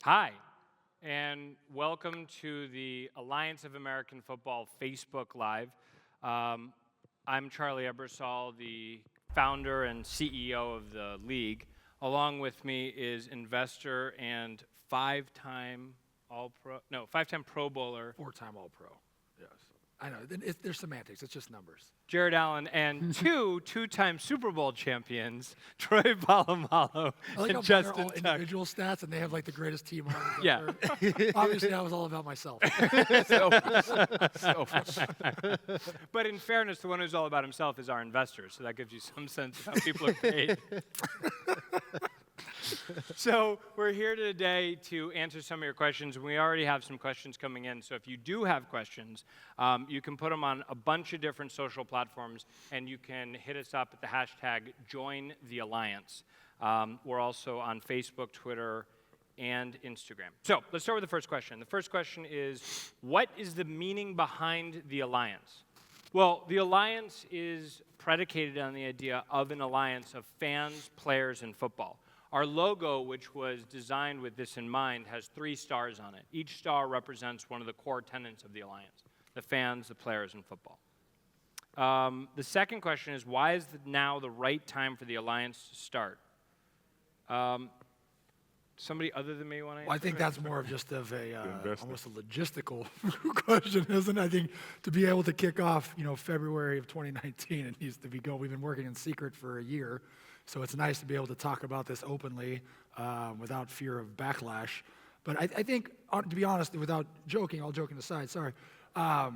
Hi, and welcome to the Alliance of American Football Facebook Live. Um, I'm Charlie Ebersol, the founder and CEO of the league. Along with me is investor and five-time Pro Bowler, Four-time All-Pro. Yes. I know. There's semantics. It's just numbers. Jared Allen, and two-time Super Bowl champions, Troy Polamalu I like and how mine are Justin all Tuck. individual stats, and they have like the greatest team on it. Yeah. Obviously, that was all about myself. But in fairness, the one who's all about himself is our investor, so that gives you some sense of how people are paid. So we're here today to answer some of your questions. We already have some questions coming in, so if you do have questions, you can put them on a bunch of different social platforms, and you can hit us up at the hashtag #JoinTheAlliance. We're also on Facebook, Twitter, and Instagram. So let's start with the first question. The first question is, what is the meaning behind the alliance? Well, the alliance is predicated on the idea of an alliance of fans, players, and football. Our logo, which was designed with this in mind, has 3 stars on it. Each star represents one of the core tenets of the alliance: the fans, the players, and football. The second question is, why is now the right time for the alliance to start? Somebody other than me want to answer? Well, I think that? that's more of just of a almost a logistical question, isn't it? I think to be able to kick off, February of 2019, it needs to be go. We've been working in secret for a year, so it's nice to be able to talk about this openly without fear of backlash. But I think, to be honest, without joking, all joking aside, sorry. I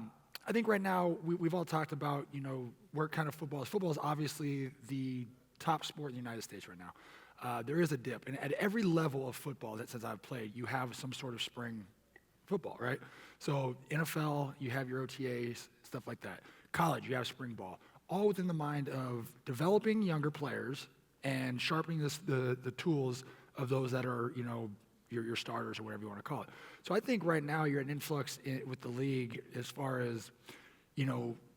think right now we've all talked about, where kind of football is. Football is obviously the top sport in the United States right now. There is a dip, and at every level of football that since I've played, you have some sort of spring football, right? So NFL, you have your OTAs, stuff like that. College, you have spring ball, all within the mind of developing younger players and sharpening the tools of those that are, your starters or whatever you want to call it. So I think right now you're at an influx with the league as far as,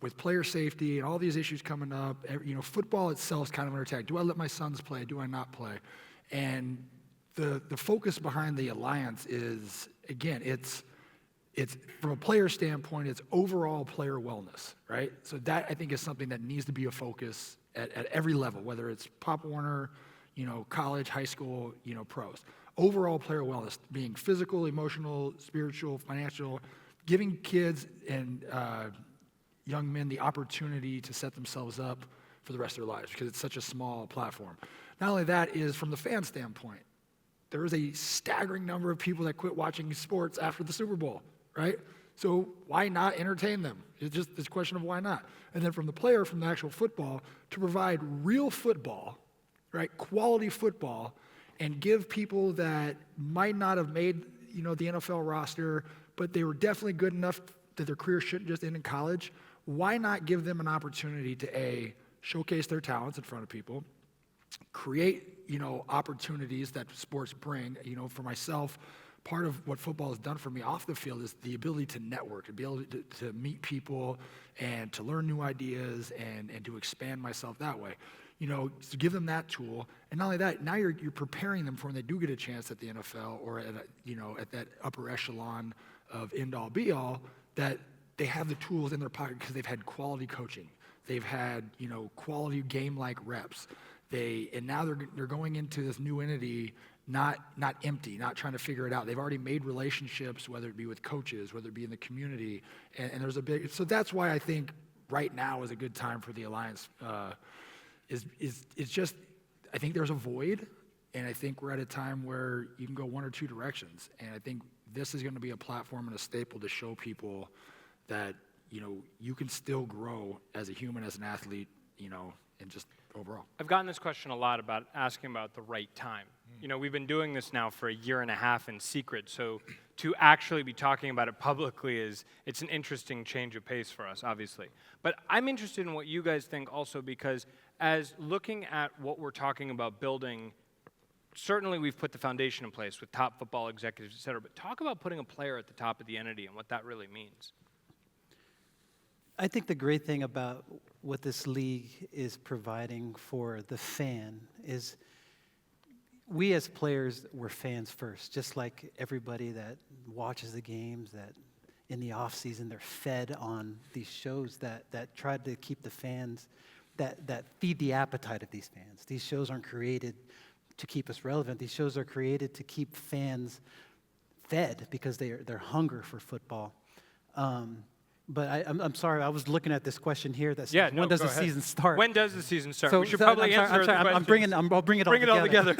with player safety and all these issues coming up. Football itself is kind of under attack. Do I let my sons play? Do I not play? And the focus behind the alliance is, again, it's from a player standpoint, it's overall player wellness, right? So that I think is something that needs to be a focus at every level, whether it's Pop Warner, college, high school, pros. Overall player wellness, being physical, emotional, spiritual, financial, giving kids and young men the opportunity to set themselves up for the rest of their lives because it's such a small platform. Not only that is from the fan standpoint, there is a staggering number of people that quit watching sports after the Super Bowl, right? So why not entertain them? It's a question of why not. And then from the player, from the actual football, to provide real football, right, quality football, and give people that might not have made, the NFL roster, but they were definitely good enough that their career shouldn't just end in college. Why not give them an opportunity to showcase their talents in front of people, create, opportunities that sports bring. For myself, part of what football has done for me off the field is the ability to network, to be able to meet people and to learn new ideas and to expand myself that way. To give them that tool, and not only that, now you're preparing them for when they do get a chance at the NFL or at that upper echelon of end-all be-all, that they have the tools in their pocket because they've had quality coaching, they've had quality game-like reps, and now they're going into this new entity not empty, not trying to figure it out. They've already made relationships, whether it be with coaches, whether it be in the community, and there's so that's why I think right now is a good time for the Alliance. It's just, I think there's a void, and I think we're at a time where you can go one or two directions, and I think this is going to be a platform and a staple to show people that, you can still grow as a human, as an athlete, and just overall. I've gotten this question a lot about asking about the right time. We've been doing this now for a year and a half in secret, so to actually be talking about it publicly it's an interesting change of pace for us, obviously. But I'm interested in what you guys think also, because as looking at what we're talking about building, certainly we've put the foundation in place with top football executives, et cetera, but talk about putting a player at the top of the entity and what that really means. I think the great thing about what this league is providing for the fan is we as players were fans first, just like everybody that watches the games, that in the off season they're fed on these shows that try to keep the fans, that feed the appetite of these fans. These shows aren't created to keep us relevant. These shows are created to keep fans fed because their hunger for football. But I'm sorry, I was looking at this question here that says, when does the season start? When does the season start? So, We should probably answer the I'll bring it all Bring it all together.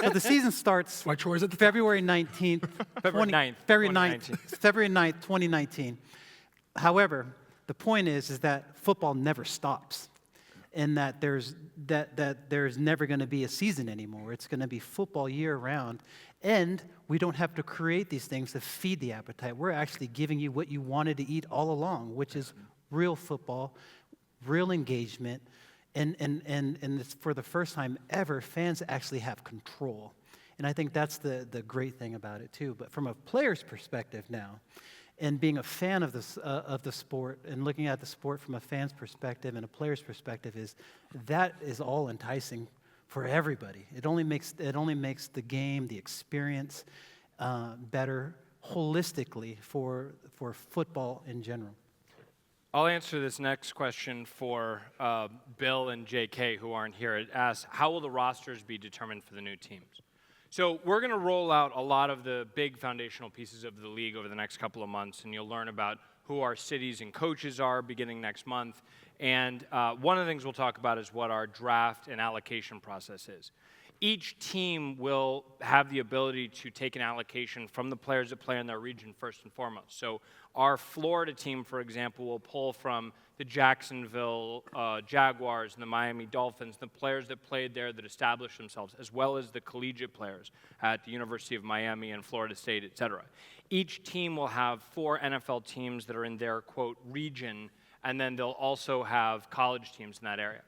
So the season starts Why Troy's at the February 19th. February 9th, February 2019. 9th, February 9th, 2019. However, the point is that football never stops, and that there's never going to be a season anymore. It's going to be football year round, and we don't have to create these things to feed the appetite. We're actually giving you what you wanted to eat all along, which is real football, real engagement, and it's for the first time ever, fans actually have control. And I think that's the great thing about it too. But from a player's perspective now, and being a fan of the sport and looking at the sport from a fan's perspective and a player's perspective is all enticing for everybody. It only makes the game, the experience, better holistically for football in general. I'll answer this next question for Bill and JK, who aren't here. It asks, how will the rosters be determined for the new teams? So we're going to roll out a lot of the big foundational pieces of the league over the next couple of months, and you'll learn about who our cities and coaches are beginning next month. And one of the things we'll talk about is what our draft and allocation process is. Each team will have the ability to take an allocation from the players that play in their region first and foremost. So our Florida team, for example, will pull from the Jacksonville Jaguars and the Miami Dolphins, the players that played there that established themselves, as well as the collegiate players at the University of Miami and Florida State, et cetera. Each team will have 4 NFL teams that are in their, quote, region, and then they'll also have college teams in that area.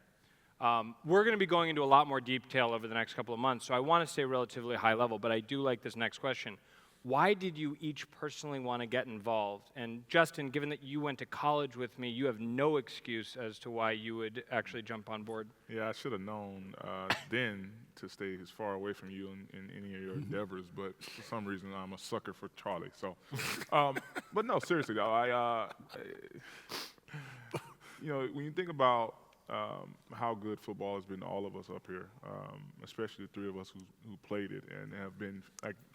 We're going to be going into a lot more detail over the next couple of months, so I want to stay relatively high level, but I do like this next question. Why did you each personally want to get involved? And Justin, given that you went to college with me, you have no excuse as to why you would actually jump on board. Yeah, I should have known then to stay as far away from you in any of your endeavors, but for some reason I'm a sucker for Charlie. So, but no, seriously though, when you think about how good football has been to all of us up here, especially the 3 of us who played it and have been,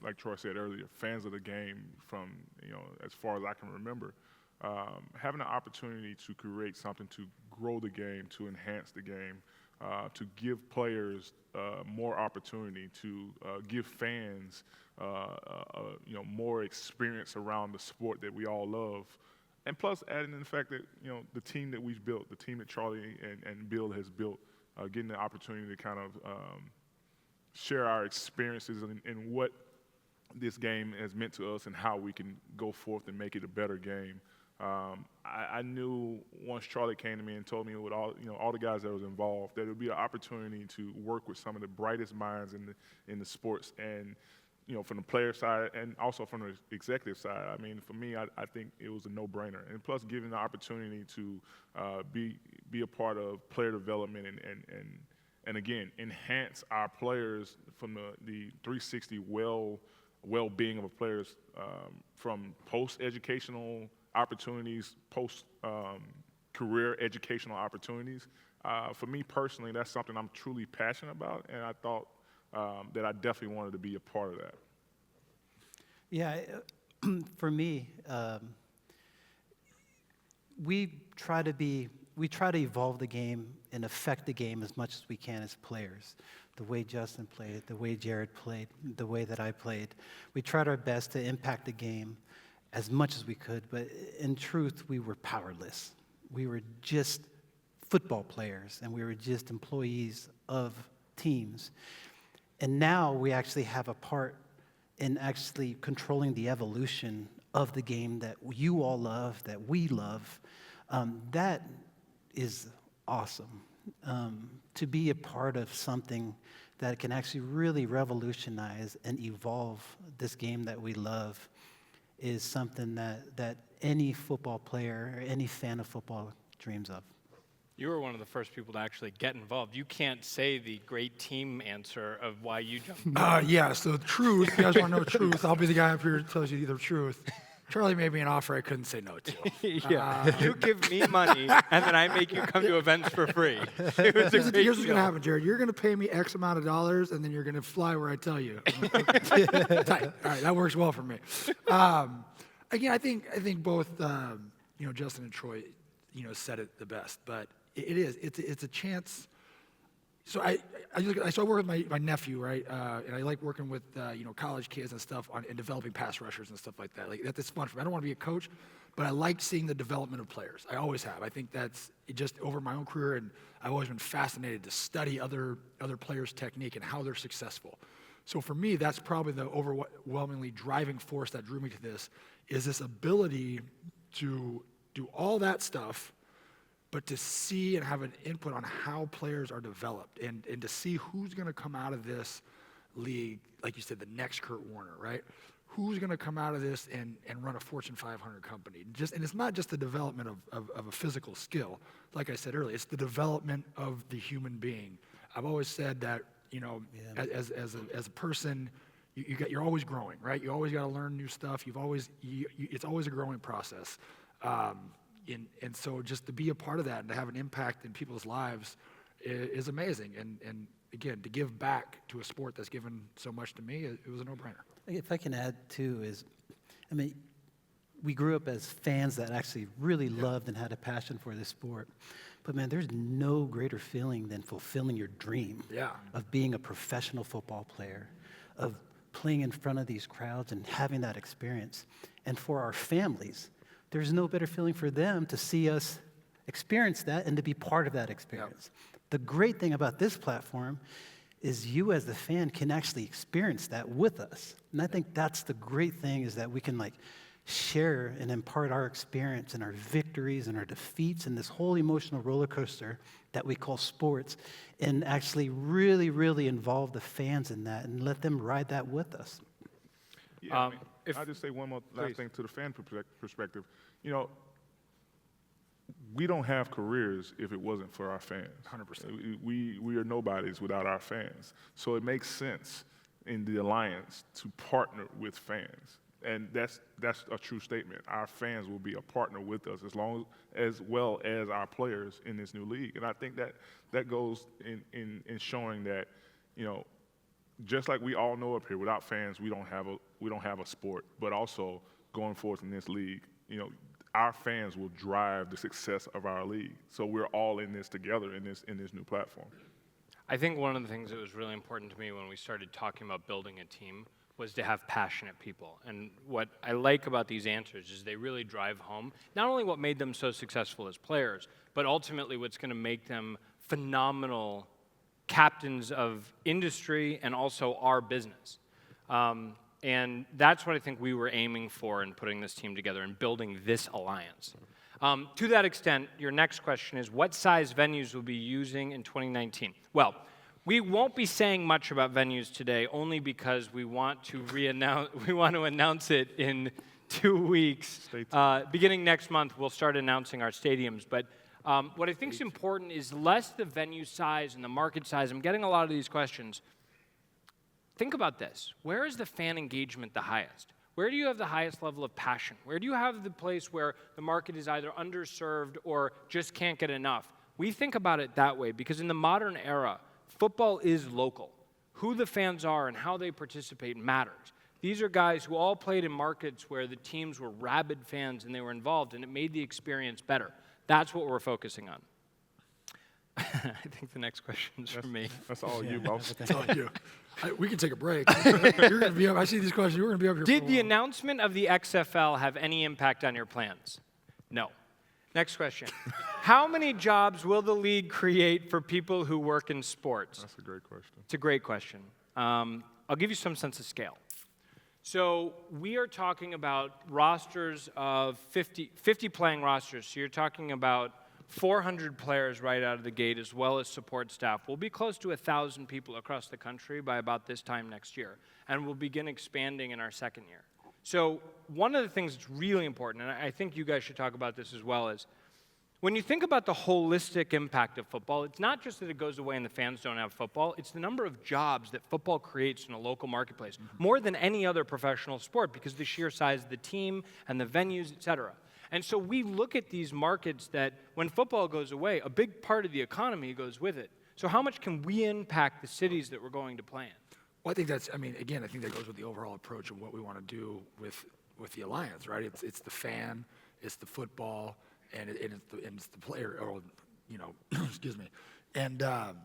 like Troy said earlier, fans of the game from as far as I can remember. Having an opportunity to create something to grow the game, to enhance the game, to give players more opportunity, to give fans more experience around the sport that we all love. And plus, adding in the fact that, the team that we've built, the team that Charlie and Bill has built, getting the opportunity to kind of share our experiences and what this game has meant to us and how we can go forth and make it a better game. I knew once Charlie came to me and told me with all the guys that was involved, that it would be an opportunity to work with some of the brightest minds in the sports, and from the player side and also from the executive side. I mean, for me, I think it was a no-brainer. And plus, giving the opportunity to be a part of player development and again, enhance our players from the 360 well-being of a players from post-educational opportunities, post-career educational opportunities. For me personally, that's something I'm truly passionate about, and I thought that I definitely wanted to be a part of that. Yeah, for me, we try to evolve the game and affect the game as much as we can as players. The way Justin played, the way Jared played, the way that I played. We tried our best to impact the game as much as we could, but in truth, we were powerless. We were just football players, and we were just employees of teams. And now we actually have a part in actually controlling the evolution of the game that you all love, that we love. That is awesome. To be a part of something that can actually really revolutionize and evolve this game that we love is something that any football player or any fan of football dreams of. You were one of the first people to actually get involved. You can't say the great team answer of why you jumped. Yeah, so the truth, if you guys want to know the truth, I'll be the guy up here who tells you the truth. Charlie made me an offer I couldn't say no to. Yeah. You give me money, and then I make you come to events for free. It was a Here's great what's going deal. to happen, Jared. You're going to pay me X amount of dollars, and then you're going to fly where I tell you. Tight. All right, that works well for me. Again, I think both Justin and Troy said it the best, but it's a chance. So I work with my nephew, right? And I like working with college kids and stuff and developing pass rushers and stuff like that. Like that's fun for me. I don't want to be a coach, but I like seeing the development of players. I always have. I think that's just over my own career, and I've always been fascinated to study other players' technique and how they're successful. So for me, that's probably the overwhelmingly driving force that drew me to this, is this ability to do all that stuff, but to see and have an input on how players are developed and to see who's going to come out of this league, like you said, the next Kurt Warner, right? Who's going to come out of this and run a Fortune 500 company? And it's not just the development of a physical skill. Like I said earlier, it's the development of the human being. I've always said that, as a person, you're always growing, right? You always got to learn new stuff. It's always a growing process. And so just to be a part of that and to have an impact in people's lives is amazing. And again, to give back to a sport that's given so much to me, it was a no-brainer. If I can add too we grew up as fans that actually really loved and had a passion for this sport. But man, there's no greater feeling than fulfilling your dream of being a professional football player, of playing in front of these crowds and having that experience. And for our families, there's no better feeling for them to see us experience that and to be part of that experience. The great thing about this platform is you as the fan can actually experience that with us. And I think that's the great thing, is that we can share and impart our experience and our victories and our defeats and this whole emotional roller coaster that we call sports, and actually really, really involve the fans in that and let them ride that with us. Yeah, I'll just say one more last thing to the fan perspective. We don't have careers if it wasn't for our fans. 100%. We are nobodies without our fans. So it makes sense in the alliance to partner with fans. And that's a true statement. Our fans will be a partner with us as well as our players in this new league. And I think that goes in showing that, just like we all know up here, without fans, we don't have a sport. But also going forth in this league, our fans will drive the success of our league. So we're all in this together in this new platform. I think one of the things that was really important to me when we started talking about building a team was to have passionate people. And what I like about these answers is they really drive home not only what made them so successful as players, but ultimately what's going to make them phenomenal captains of industry and also our business. And that's what I think we were aiming for in putting this team together and building this alliance. To that extent, your next question is, what size venues will be using in 2019? Well, we won't be saying much about venues today, only because we want to announce it in 2 weeks. Beginning next month, we'll start announcing our stadiums. But what I think is important is less the venue size and the market size. I'm getting a lot of these questions. Think about this. Where is the fan engagement the highest? Where do you have the highest level of passion? Where do you have the place where the market is either underserved or just can't get enough? We think about it that way because in the modern era, football is local. Who the fans are and how they participate matters. These are guys who all played in markets where the teams were rabid fans and they were involved, and it made the experience better. That's what we're focusing on. I think the next question's for me. That's all you, boss. That's all you. We can take a break. You're going to be up. I see these questions. You're going to be up here. Did the announcement of the XFL have any impact on your plans? No. Next question. How many jobs will the league create for people who work in sports? That's a great question. It's a great question. I'll give you some sense of scale. So we are talking about rosters of 50 playing rosters. So you're talking about 400 players right out of the gate, as well as support staff. We'll be close to 1,000 people across the country by about this time next year, and we'll begin expanding in our second year. So one of the things that's really important, and I think you guys should talk about this as well, is When you think about the holistic impact of football, it's not just that it goes away and the fans don't have football, it's the number of jobs that football creates in a local marketplace, more than any other professional sport because of the sheer size of the team and the venues, et cetera. And so we look at these markets that when football goes away, a big part of the economy goes with it. So how much can we impact the cities that we're going to play in? Well, I think that's, I mean, again, I think that goes with the overall approach of what we want to do with the Alliance, right? It's the fan, it's the football, and it's the player, or, you know, excuse me. And I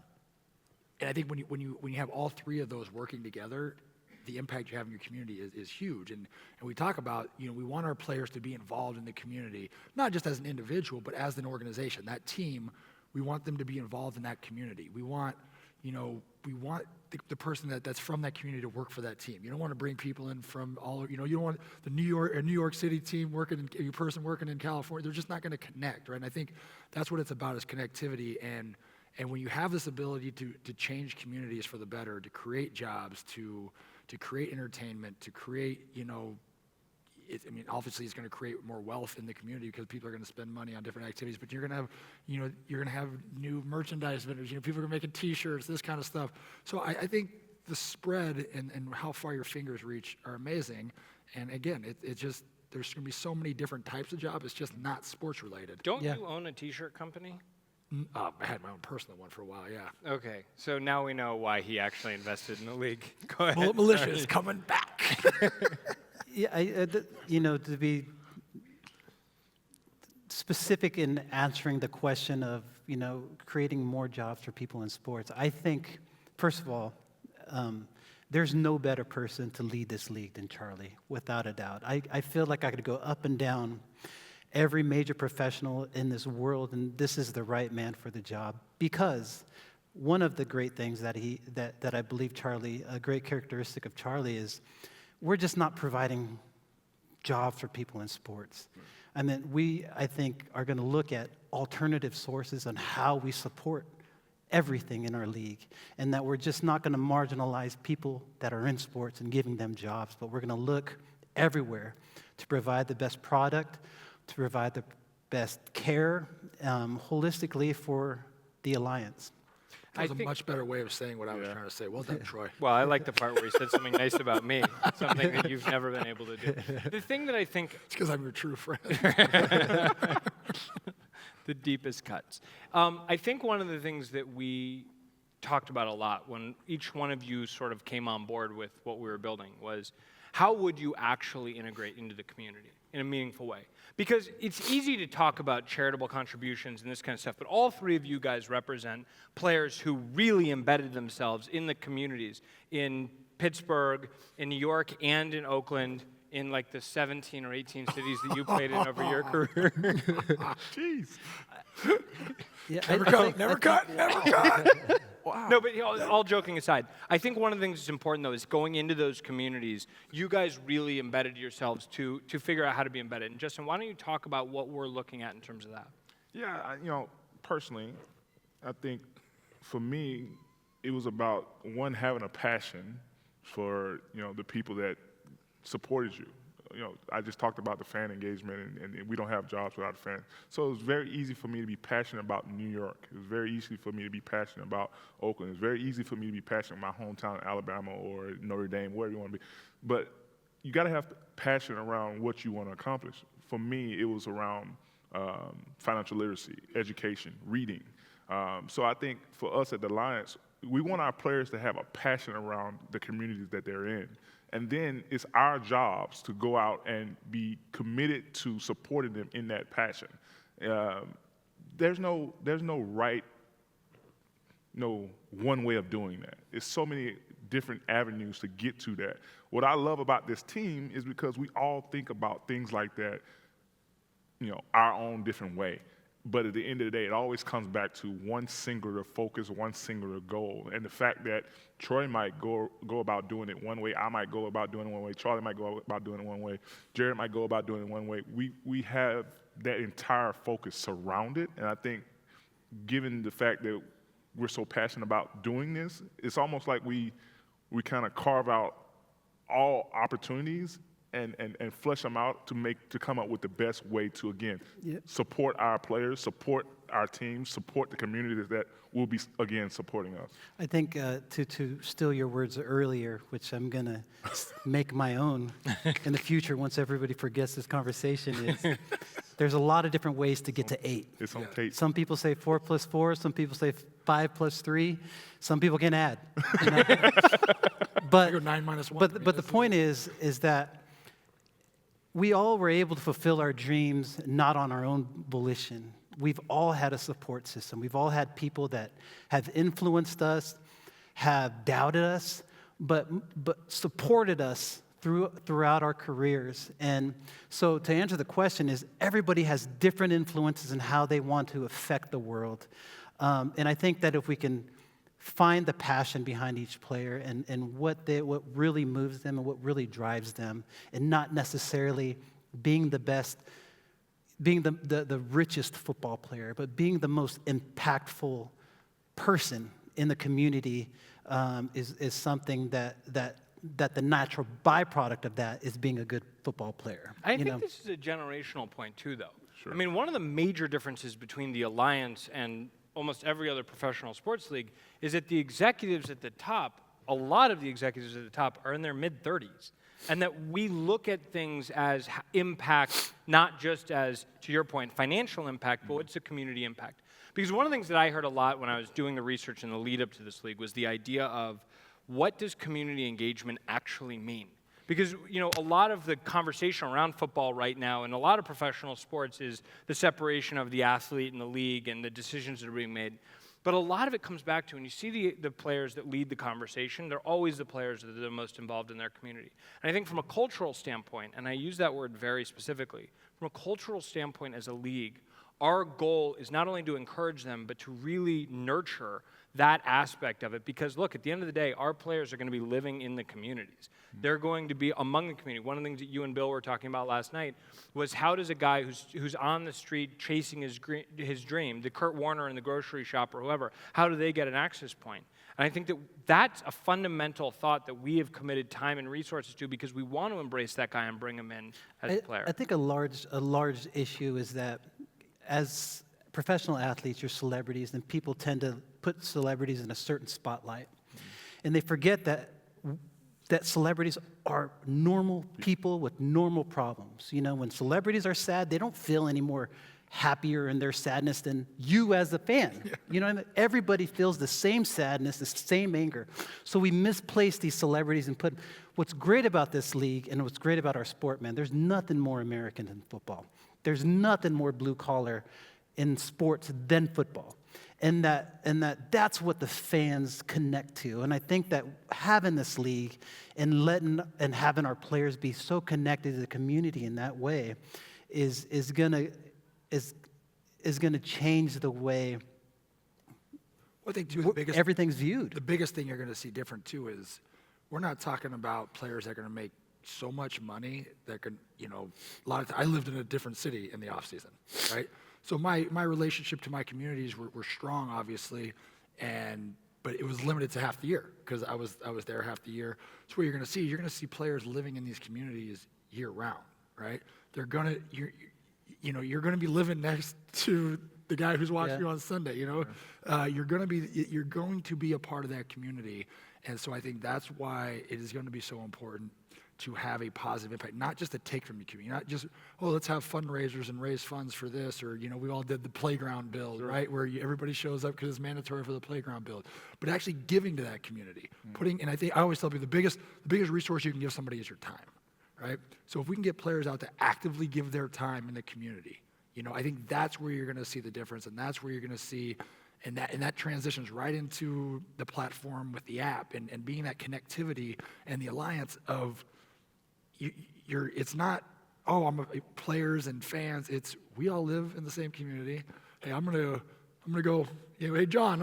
think when you have all three of those working together, the impact you have in your community is huge. And we talk about, you know, we want our players to be involved in the community, not just as an individual, but as an organization. That team, we want them to be involved in that community. We want, you know, the person that's from that community to work for that team. You don't want to bring people in from all, you know, you don't want the New York City team person working in California. They're just not going to connect, right? And I think that's what it's about, is connectivity. And when you have this ability to change communities for the better, to create jobs, to create entertainment, to create, you know, I mean, obviously it's going to create more wealth in the community because people are going to spend money on different activities, but you're going to have, you know, you're going to have new merchandise vendors, you know, people are making t-shirts, this kind of stuff. So I think the spread and how far your fingers reach are amazing. And again, it just, there's going to be so many different types of jobs. It's just not sports related. Don't you own a t-shirt company? I had my own personal one for a while, yeah. Okay, so now we know why he actually invested in the league. Go ahead. Bullet Militia is coming back. Yeah, you know, to be specific in answering the question of, you know, creating more jobs for people in sports, I think, first of all, there's no better person to lead this league than Charlie, without a doubt. I feel like I could go up and down every major professional in this world, and this is the right man for the job. Because one of the great things that I believe Charlie, a great characteristic of Charlie is, we're just not providing jobs for people in sports. I mean, I think, are going to look at alternative sources on how we support everything in our league, and that we're just not going to marginalize people that are in sports and giving them jobs, but we're going to look everywhere to provide the best product, to provide the best care holistically for the Alliance. That was a much better way of saying what I was trying to say. Well done, Troy. Well, I like the part where he said something nice about me, something that you've never been able to do. The thing that I think... It's because I'm your true friend. The deepest cuts. I think one of the things that we talked about a lot when each one of you sort of came on board with what we were building was, how would you actually integrate into the community in a meaningful way? Because it's easy to talk about charitable contributions and this kind of stuff, but all three of you guys represent players who really embedded themselves in the communities in Pittsburgh, in New York, and in Oakland, in like the 17 or 18 cities that you played in over your career. Jeez. Yeah, Never cut. Wow. No, but you know, all joking aside, I think one of the things that's important, though, is going into those communities, you guys really embedded yourselves to figure out how to be embedded. And Justin, why don't you talk about what we're looking at in terms of that? Yeah, you know, personally, I think for me, it was about, one, having a passion for, you know, the people that supported you. You know, I just talked about the fan engagement, and we don't have jobs without fans. So it was very easy for me to be passionate about New York. It was very easy for me to be passionate about Oakland. It was very easy for me to be passionate about my hometown, Alabama, or Notre Dame, wherever you want to be. But you got to have passion around what you want to accomplish. For me, it was around financial literacy, education, reading. So I think for us at the Alliance, we want our players to have a passion around the communities that they're in. And then it's our jobs to go out and be committed to supporting them in that passion. There's no right, no one way of doing that. There's so many different avenues to get to that. What I love about this team is because we all think about things like that, you know, our own different way. But at the end of the day, it always comes back to one singular focus, one singular goal. And the fact that Troy might go about doing it one way, I might go about doing it one way, Charlie might go about doing it one way, Jared might go about doing it one way. We have that entire focus surrounded. And I think given the fact that we're so passionate about doing this, it's almost like we kind of carve out all opportunities and flesh them out to come up with the best way to, again, Yep. support our players, support our teams, support the community that will be, again, supporting us. I think to steal your words earlier, which I'm going to make my own in the future once everybody forgets this conversation, is there's a lot of different ways to get to 8. It's on tape. Some people say 4 plus 4. Some people say 5 plus 3. Some people can add. You know? I go 9 minus 1. But the point is that we all were able to fulfill our dreams not on our own volition. We've all had a support system. We've all had people that have influenced us, have doubted us, but supported us throughout our careers. And so to answer the question is everybody has different influences in how they want to affect the world. And I think that if we can find the passion behind each player and what really moves them and what really drives them, and not necessarily being the best, being the richest football player, but being the most impactful person in the community is something that the natural byproduct of that is being a good football player. I think this is a generational point too, though. Sure. I mean, one of the major differences between the Alliance and almost every other professional sports league is that the executives at the top, a lot of the executives at the top are in their mid-30s. And that we look at things as impact, not just as, to your point, financial impact, but what's the community impact? Because one of the things that I heard a lot when I was doing the research in the lead up to this league was the idea of what does community engagement actually mean? Because, you know, a lot of the conversation around football right now and a lot of professional sports is the separation of the athlete and the league and the decisions that are being made. But a lot of it comes back to, when you see the players that lead the conversation, they're always the players that are the most involved in their community. And I think from a cultural standpoint, and I use that word very specifically, from a cultural standpoint as a league, our goal is not only to encourage them, but to really nurture that aspect of it. Because look, at the end of the day, our players are going to be living in the communities. They're going to be among the community. One of the things that you and Bill were talking about last night was how does a guy who's on the street chasing his dream, the Kurt Warner in the grocery shop or whoever, how do they get an access point? And I think that that's a fundamental thought that we have committed time and resources to because we want to embrace that guy and bring him in as a player. I think a large issue is that as professional athletes, you're celebrities, and people tend to put celebrities in a certain spotlight. And they forget that celebrities are normal people with normal problems. You know, when celebrities are sad, they don't feel any more happier in their sadness than you as a fan. Yeah. You know what I mean? Everybody feels the same sadness, the same anger. So we misplace these celebrities and put, what's great about this league and what's great about our sport, man, there's nothing more American than football. There's nothing more blue collar in sports than football. And that's what the fans connect to. And I think that having this league and having our players be so connected to the community in that way is gonna change the way I think too, everything's viewed. The biggest thing you're going to see different too is we're not talking about players that are going to make so much money that can, you know, a lot of I lived in a different city in the off season, right? So my relationship to my communities were strong, obviously, but it was limited to half the year because I was there half the year. So what you're going to see players living in these communities year round, right? You're going to be living next to the guy who's watching you on Sunday. You know, you're going to be a part of that community, and so I think that's why it is going to be so important to have a positive impact, not just to take from the community, not just, oh, let's have fundraisers and raise funds for this, or, you know, we all did the playground build, right, where everybody shows up because it's mandatory for the playground build, but actually giving to that community, and I think, I always tell people, the biggest resource you can give somebody is your time, right? So if we can get players out to actively give their time in the community, you know, I think that's where you're going to see the difference, and that's where you're going to see, and that transitions right into the platform with the app, and being that connectivity and the alliance of, it's not, players and fans. It's we all live in the same community. Hey, I'm gonna go. You know, hey John,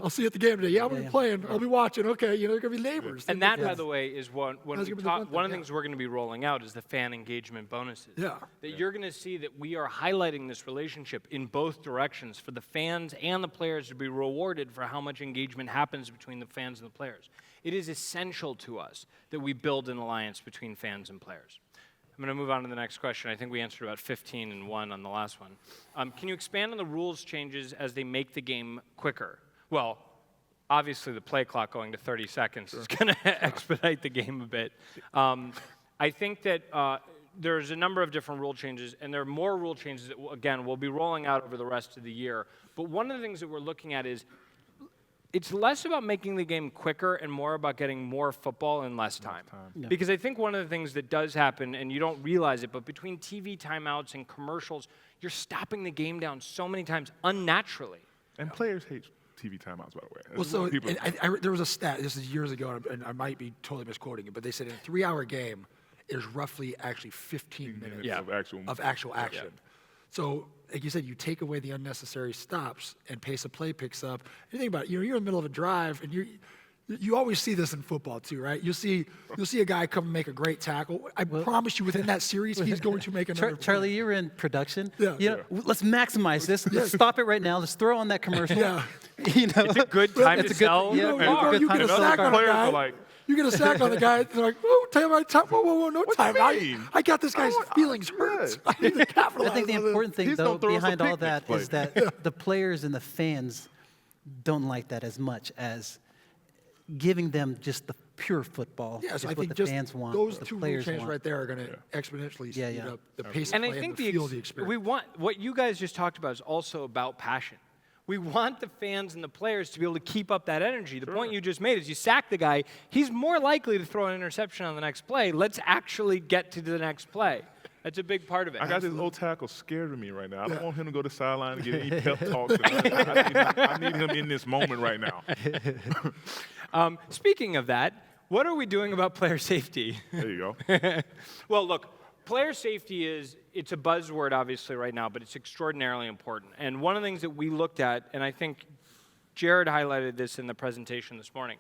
I'll see you at the game today. Yeah, I'm gonna be playing. I'll be watching. Okay, you know, they're gonna be neighbors. And that, by the way, is when we talk. One of the yeah. things we're gonna be rolling out is the fan engagement bonuses. Yeah. That you're gonna see that we are highlighting this relationship in both directions for the fans and the players to be rewarded for how much engagement happens between the fans and the players. It is essential to us that we build an alliance between fans and players. I'm going to move on to the next question. I think we answered about 15 and 1 on the last one. Can you expand on the rules changes as they make the game quicker? Well, obviously the play clock going to 30 seconds is going to expedite the game a bit. I think that there's a number of different rule changes, and there are more rule changes that, again, we'll be rolling out over the rest of the year. But one of the things that we're looking at is it's less about making the game quicker and more about getting more football in less time. Yeah. Because I think one of the things that does happen, and you don't realize it, but between TV timeouts and commercials, you're stopping the game down so many times unnaturally. And players hate TV timeouts, by the way. Well, so People- there was a stat, this is years ago, and I might be totally misquoting it, but they said in a 3-hour game, there's roughly actually 15 minutes Yeah. of actual action. So, like you said, you take away the unnecessary stops, and pace of play picks up. You think about it, you're in the middle of a drive, and you always see this in football too, right? You'll see a guy come and make a great tackle. I promise you, within that series, he's going to make another play. Charlie, you're in production. Yeah. You know, let's maximize this. Let's stop it right now. Let's throw on that commercial. Yeah. You know, It's a good time it's to a good, sell. Yeah, You good know, you time get to a sell sack a on car. a players guy. are like- You get a sack on the guy. They're like, "Whoa, time out! Whoa, no What time do you out! mean? I got this guy's feelings hurt. I need to capitalize I think the on this." important thing, He's though, gonna throw us a behind all picnic that play. is that the players and the fans don't like that as much as giving them just the pure football. Yeah, is so I what think the just fans want, those the two rule players changes want. right there are going to exponentially Yeah, speed yeah. up the pace And of I play think and the feel of the experience. we want what you guys just talked about is also about passion. We want the fans and the players to be able to keep up that energy. The point you just made is you sack the guy, he's more likely to throw an interception on the next play. Let's actually get to the next play. That's a big part of it. I got this old tackle scared of me right now. I don't want him to go to the sideline and get any pep talks. I need him in this moment right now. Speaking of that, what are we doing about player safety? There you go. Well, look, player safety it's a buzzword obviously right now, but it's extraordinarily important. And one of the things that we looked at, and I think Jared highlighted this in the presentation this morning,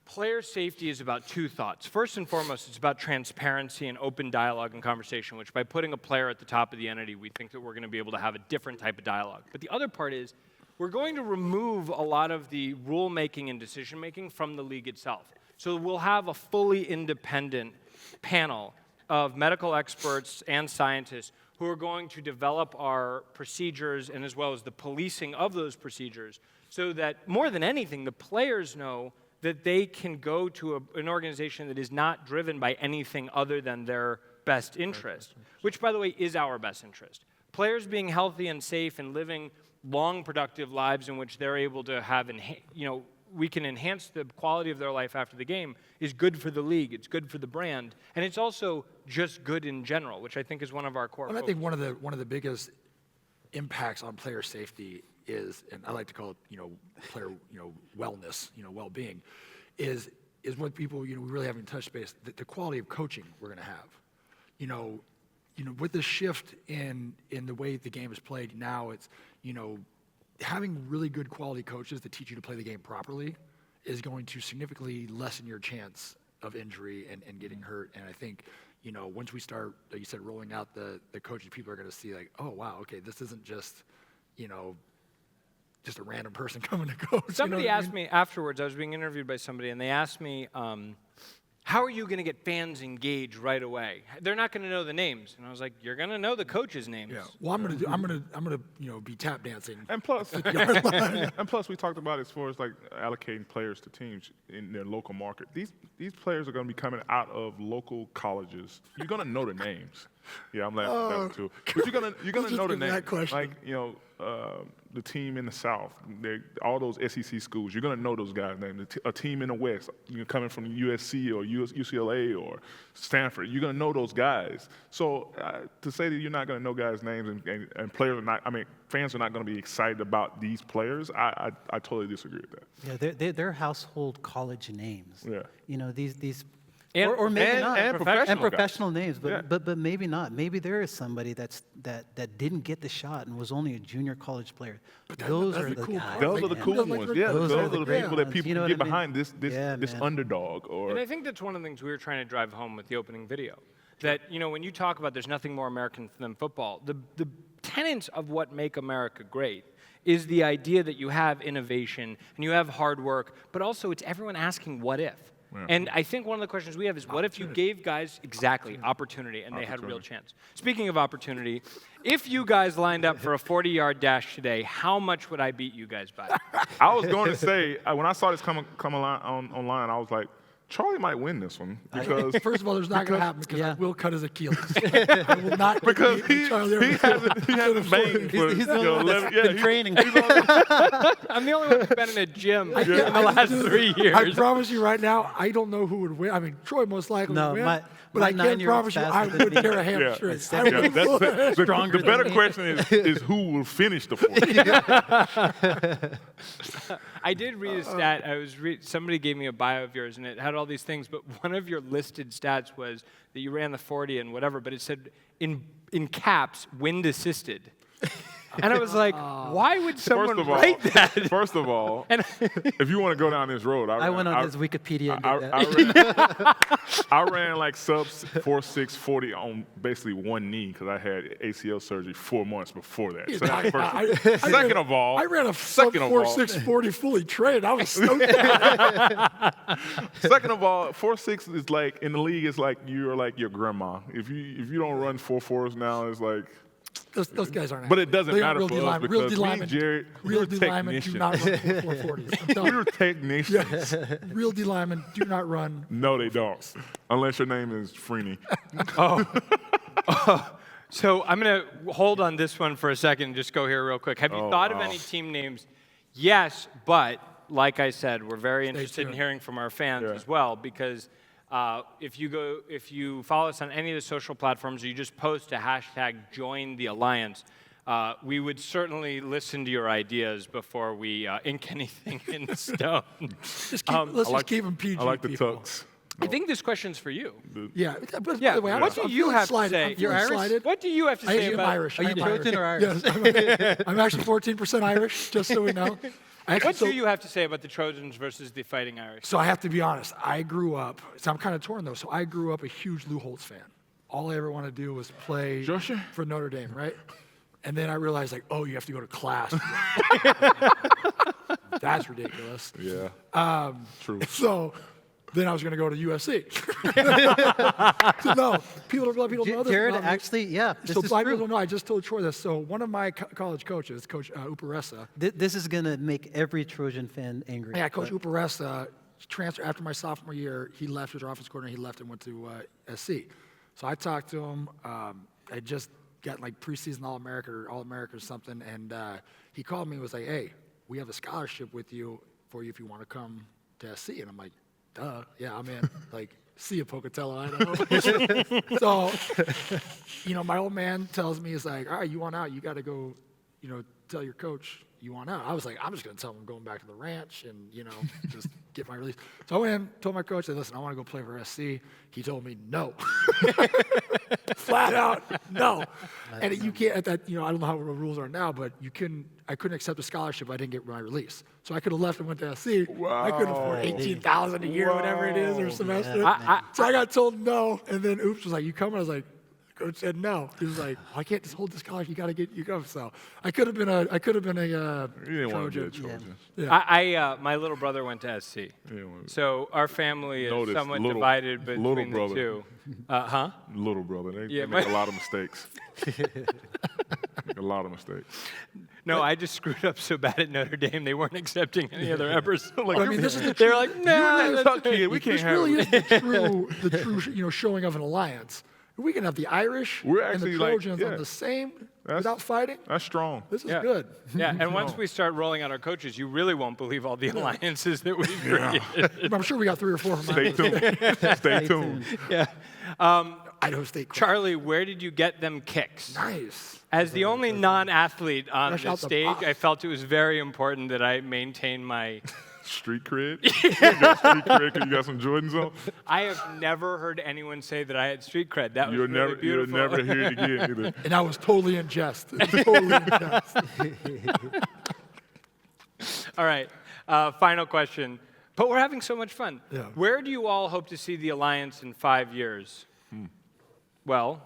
player safety is about two thoughts. First and foremost, it's about transparency and open dialogue and conversation, which by putting a player at the top of the entity, we think that we're going to be able to have a different type of dialogue. But the other part is we're going to remove a lot of the rule-making and decision-making from the league itself. So we'll have a fully independent panel of medical experts and scientists who are going to develop our procedures and as well as the policing of those procedures so that more than anything, the players know that they can go to an organization that is not driven by anything other than their best interest, which, by the way, is our best interest. Players being healthy and safe and living long, productive lives in which they're able to have, we can enhance the quality of their life after the game is good for the league, it's good for the brand, and it's also just good in general, which I think is one of our core And I focuses. think one of the biggest impacts on player safety is, and I like to call it, player, wellness, well-being, is what people, we really haven't touched base, the quality of coaching we're going to have. With the shift in the way the game is played now, it's, having really good quality coaches that teach you to play the game properly is going to significantly lessen your chance of injury and getting hurt. And I think, once we start, like you said, rolling out the coaching, people are going to see like, oh, wow, okay, this isn't just, just a random person coming to coach. Somebody asked me afterwards, I was being interviewed by somebody, and they asked me, how are you going to get fans engaged right away? They're not going to know the names. And I was like, you're going to know the coaches' names. Yeah. Well, I'm gonna be tap dancing. And plus, we talked about as far as like allocating players to teams in their local market. These players are going to be coming out of local colleges. You're going to know the names. Yeah, I'm laughing at that one too. But you're gonna Let's know the just give that names. question. Like the team in the South, all those SEC schools. You're gonna know those guys' names. A team in the West, coming from USC or UCLA or Stanford. You're gonna know those guys. So to say that you're not gonna know guys' names and players are not, fans are not gonna be excited about these players. I totally disagree with that. Yeah, they're household college names. Yeah. These And- or maybe and- not. and professional and guys. professional names, but, Yeah. but maybe not. Maybe there is somebody that didn't get the shot and was only a junior college player. Those that's are the the cool guys. part. Those are the Who cool doesn't like ones. Rick Yeah, Barnes? those Those are are the the great people that ones. people You know can what get I mean? behind. This Yeah, this man. underdog or. And I think that's one of the things we were trying to drive home with the opening video. That, when you talk about there's nothing more American than football, the tenets of what make America great is the idea that you have innovation and you have hard work, but also it's everyone asking what if. And I think one of the questions we have is, what if you gave guys opportunity and they had a real chance? Speaking of opportunity, if you guys lined up for a 40-yard dash today, how much would I beat you guys by? I was going to say, when I saw this come online, I was like, Charlie might win this one because First of all, there's not going to happen because I Yeah. will cut his Achilles. I will not because beat Charlie he hasn't banged for He's the one that's 11 yeah, been training. I'm the only one who's been in a gym in the last 3 years. I promise you right now, I don't know who would win. I mean, Troy most likely No, would win, my but I can 9-year-old's promise you I faster than would me. tear a Yeah. hamstring. It's I Yeah, would that's Stronger the better than me. question is who will finish the 40. I did read a stat. Somebody gave me a bio of yours, and it had all these things. But one of your listed stats was that you ran the 40 and whatever. But it said in caps, wind assisted. And I was like, why would someone write that? First of all, if you want to go down this road, I went on his Wikipedia and did that. I ran like sub 4.6 40 on basically one knee because I had ACL surgery 4 months before that. So that's first. Second of all, I ran a sub second of all, 4.640 fully trained. I was stoked. second of all, 4.6 is like in the league. It's like you're like your grandma. If you don't run 4.4s now, it's like. Those guys aren't. But it doesn't they aren't matter real for us D-linemen. Real because me D-linemen, and Jared, real we're D-linemen do not run technicians. 4.40s. I'm We telling were technicians. you. Real D-linemen do not run. No, they don't. Unless your name is Freeney. So I'm going to hold on this one for a second and just go here real quick. Have you thought of any team names? Yes, but like I said, we're very interested in tuned. hearing from our fans Yeah. as well because if you follow us on any of the social platforms or you just post a hashtag join the alliance, we would certainly listen to your ideas before we ink anything in stone. Just keep, let's just keep them PG. I like the people. tux. I think this question's for you. Yeah, but Yeah, by the way, what do I'm you feeling have to slighted. say? I'm You're feeling Irish? slighted. What do you have to I say am about? Irish. Are you I am Trojan or Irish? Yes, I'm actually 14% Irish, just so we know. What do you have to say about the Trojans versus the Fighting Irish? So I have to be honest. I grew up, so I'm kind of torn though. So I grew up a huge Lou Holtz fan. All I ever wanted to do was play Joshua? for Notre Dame, right? And then I realized, like, oh, you have to go to class. That's ridiculous. Yeah. True. So then I was going to go to USC. So no, people don't know this. Jared, about me. actually, yeah, this So is black people true. don't know. I just told Troy this. So one of my college coaches, Coach Uparessa, This is going to make every Trojan fan angry. yeah, Coach but- Uparessa transferred after my sophomore year. He left as our offensive coordinator. He left and went to SC. So I talked to him. I just got like preseason All-America or something, and he called me and was like, "Hey, we have a scholarship with you for you if you want to come to SC." And I'm like, "Duh, yeah, I'm in." Like, see you, Pocatello, Idaho. So, my old man tells me, he's like, "All right, you want out? You got to go, tell your coach you want out." I was like, I'm just going to tell him I'm going back to the ranch and, just get my release. So I went in, told my coach, I said, "Listen, I want to go play for SC." He told me no. Flat out, no. And you can't, at that, I don't know how the rules are now, but I couldn't accept a scholarship if I didn't get my release. So I could have left and went to SC. I couldn't afford Wow. $18,000 a year, whatever it is, or a semester. Yeah, So I got told no, and then Oops was like, "You coming?" I was like, Coach said no. He was like, "Well, I can't just hold this scholarship. You got to you go." So I could have been a You didn't want to be a Trojan. Trojan. My little brother went to SC, You didn't want to- so our family is Notice, somewhat little- divided little between the brother. two. Little brother. They Yeah, make my- a lot of mistakes. Make a lot of mistakes. No, I just screwed up so bad at Notre Dame they weren't accepting any other Ebbers. But I mean, this is the They're true, like, no, It's our kid. We can't this have really it. is the true showing of an alliance. We can have the Irish We're and the actually like- Trojans yeah. on the same That's- without fighting. That's strong. This is Yeah. good. Yeah, and once we start rolling out our coaches, you really won't believe all the alliances that we've created. I'm sure we got 3 or 4 from Stay tuned. Stay tuned. Idaho State. Charlie, where did you get them kicks? Nice. As the only non-athlete on Fresh the out the stage, box. I felt it was very important that I maintain my. Street cred. You got street cred 'cause you got some Jordans on. I have never heard anyone say that I had street cred. That was You'll really never beautiful. hear it again either. And I was totally in jest. Totally in jest. All right, final question. But we're having so much fun. Yeah. Where do you all hope to see the alliance in 5 years? Well,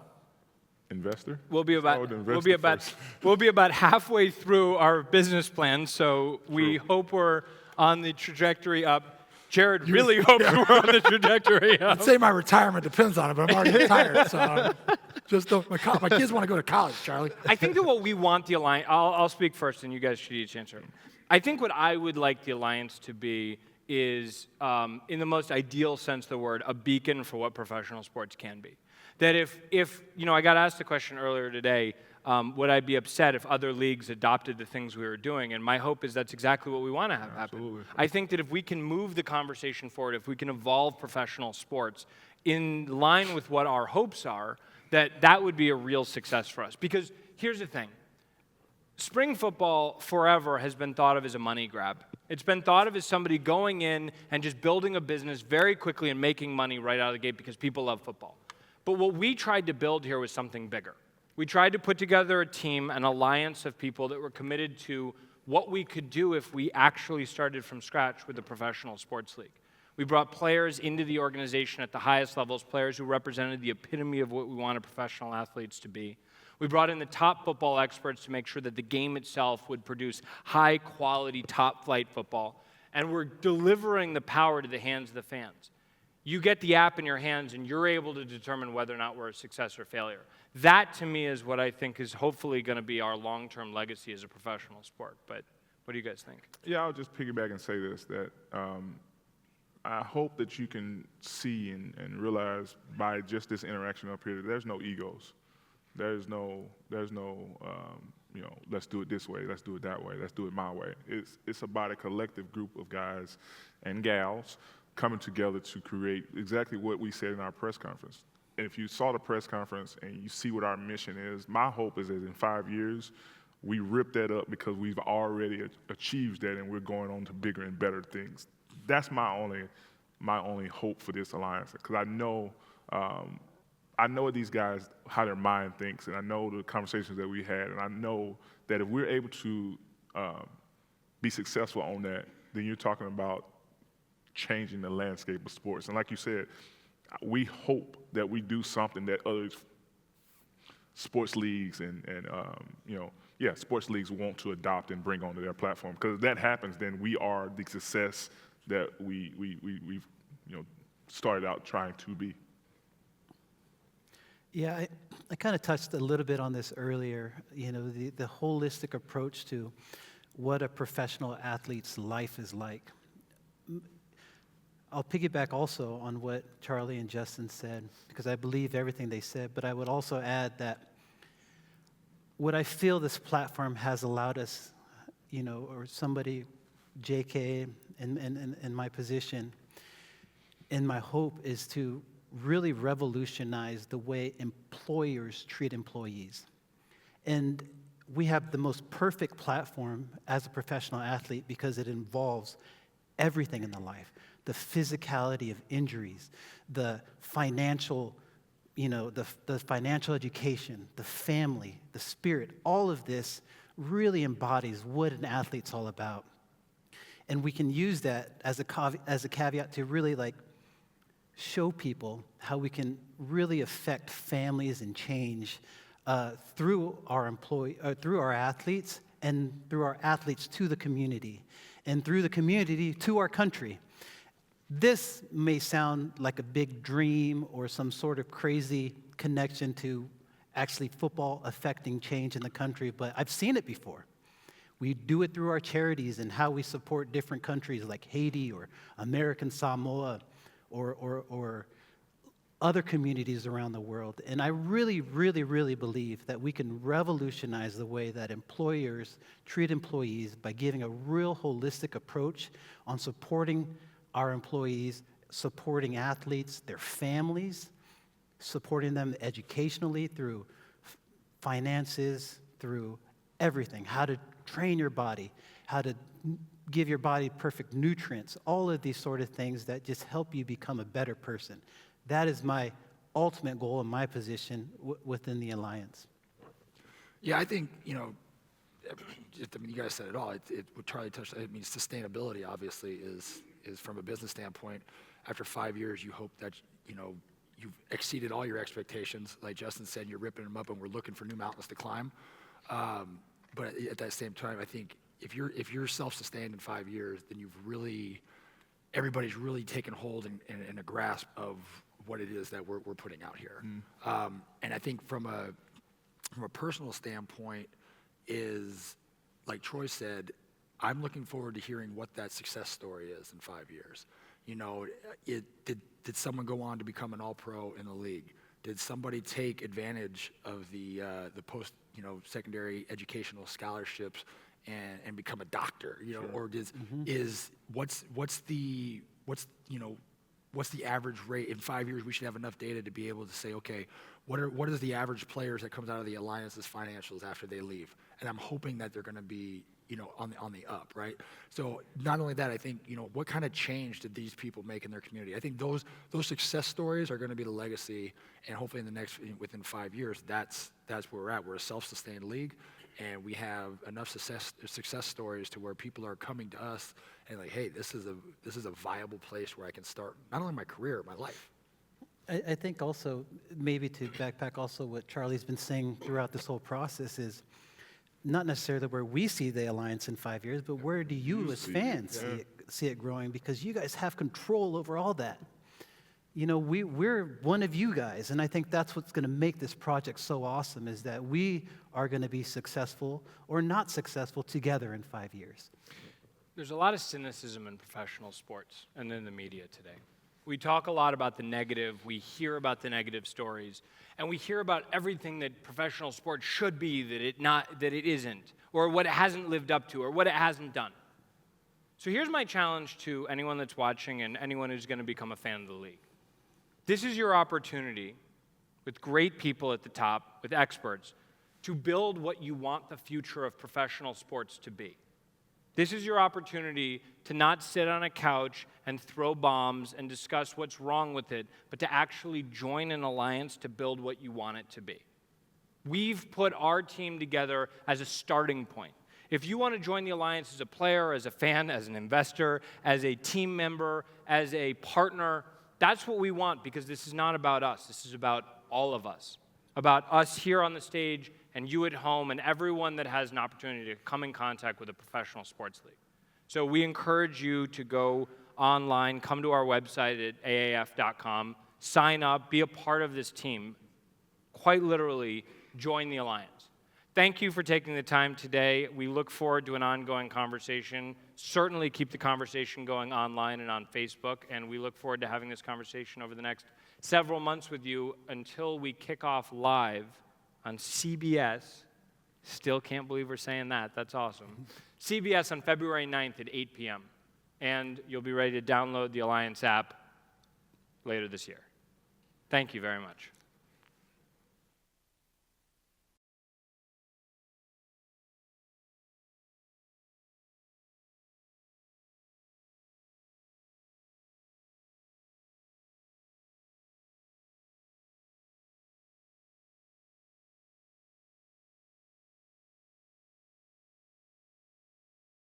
Investor? we'll be Start with the about investor first. we'll be about halfway through our business plan, so we hope we're on the trajectory up. Jared really hopes we're on the trajectory. I'd say my retirement depends on it, but I'm already retired, so just don't. My kids want to go to college, Charlie. I think that what we want the Alliance, I'll speak first and you guys should each answer. I think what I would like the Alliance to be is, in the most ideal sense of the word, a beacon for what professional sports can be. That if I got asked the question earlier today, would I be upset if other leagues adopted the things we were doing? And my hope is that's exactly what we want to have happen. Absolutely. I think that if we can move the conversation forward, if we can evolve professional sports in line with what our hopes are, that would be a real success for us. Because here's the thing. Spring football forever has been thought of as a money grab. It's been thought of as somebody going in and just building a business very quickly and making money right out of the gate because people love football. But what we tried to build here was something bigger. We tried to put together a team, an alliance of people that were committed to what we could do if we actually started from scratch with a professional sports league. We brought players into the organization at the highest levels, players who represented the epitome of what we wanted professional athletes to be. We brought in the top football experts to make sure that the game itself would produce high-quality, top-flight football. And we're delivering the power to the hands of the fans. You get the app in your hands, and you're able to determine whether or not we're a success or failure. That, to me, is what I think is hopefully going to be our long-term legacy as a professional sport. But what do you guys think? Yeah, I'll just piggyback and say this, that I hope that you can see and realize by just this interaction up here that there's no egos. There's no let's do it this way, let's do it that way, let's do it my way. It's about a collective group of guys and gals coming together to create exactly what we said in our press conference. And if you saw the press conference and you see what our mission is, my hope is that in 5 years, we rip that up because we've already achieved that and we're going on to bigger and better things. That's my only hope for this alliance, because I know these guys, how their mind thinks, and I know the conversations that we had, and I know that if we're able to be successful on that, then you're talking about changing the landscape of sports. And like you said, we hope that we do something that other sports leagues and sports leagues want to adopt and bring onto their platform. Because if that happens, then we are the success that we've started out trying to be. Yeah, I kind of touched a little bit on this earlier, the holistic approach to what a professional athlete's life is like. I'll piggyback also on what Charlie and Justin said, because I believe everything they said, but I would also add that what I feel this platform has allowed us, or somebody, JK, in my position, and my hope is to really revolutionize the way employers treat employees. And we have the most perfect platform as a professional athlete because it involves everything in the life. The physicality of injuries, the financial, the financial education, the family, the spirit, all of this really embodies what an athlete's all about. And we can use that as a caveat to really show people how we can really affect families and change through our athletes, and through our athletes to the community, and through the community to our country. This may sound like a big dream or some sort of crazy connection to actually football affecting change in the country, but I've seen it before. We do it through our charities and how we support different countries like Haiti or American Samoa or other communities around the world. And I really, really, really believe that we can revolutionize the way that employers treat employees by giving a real holistic approach on supporting our employees, supporting athletes, their families, supporting them educationally through finances, through everything, how to train your body, how to give your body perfect nutrients, all of these sort of things that just help you become a better person. That is my ultimate goal and my position within the Alliance. Yeah, I think, you guys said it all. What Charlie touched on, sustainability obviously is from a business standpoint. After 5 years, you hope that, you've exceeded all your expectations. Like Justin said, you're ripping them up and we're looking for new mountains to climb. But at that same time, I think if you're self-sustained in 5 years, then you've really everybody's really taken hold and a grasp of what it is that we're putting out here. And I think from a personal standpoint is, like Troy said, I'm looking forward to hearing what that success story is in 5 years. You know, did someone go on to become an all-pro in the league? Did somebody take advantage of the post, secondary educational scholarships and become a doctor? You know, or what's the average rate in 5 years? We should have enough data to be able to say, okay, what is the average players that comes out of the Alliance's financials after they leave? And I'm hoping that they're going to be, on the up, right? So not only that, I think, what kind of change did these people make in their community? I think those success stories are going to be the legacy, and hopefully within 5 years, that's where we're at. We're a self-sustained league, and we have enough success stories to where people are coming to us and like, hey, this is a viable place where I can start not only my career, my life. I think also, maybe to backpack also what Charlie's been saying throughout this whole process is not necessarily where we see the Alliance in 5 years, but where do you as fans see it growing? Because you guys have control over all that. We're one of you guys, and I think that's what's going to make this project so awesome is that we are going to be successful or not successful together in 5 years. There's a lot of cynicism in professional sports and in the media today. We talk a lot about the negative, we hear about the negative stories, and we hear about everything that professional sports should be that it isn't, or what it hasn't lived up to, or what it hasn't done. So here's my challenge to anyone that's watching and anyone who's going to become a fan of the league. This is your opportunity, with great people at the top, with experts, to build what you want the future of professional sports to be. This is your opportunity to not sit on a couch and throw bombs and discuss what's wrong with it, but to actually join an alliance to build what you want it to be. We've put our team together as a starting point. If you want to join the alliance as a player, as a fan, as an investor, as a team member, as a partner, that's what we want, because this is not about us. This is about all of us, about us here on the stage and you at home and everyone that has an opportunity to come in contact with a professional sports league. So we encourage you to go online, come to our website at aaf.com, sign up, be a part of this team, quite literally join the alliance. Thank you for taking the time today. We look forward to an ongoing conversation. Certainly keep the conversation going online and on Facebook, and we look forward to having this conversation over the next several months with you until we kick off live on CBS. Still can't believe we're saying that. That's awesome. CBS on February 9th at 8 p.m. And you'll be ready to download the Alliance app later this year. Thank you very much.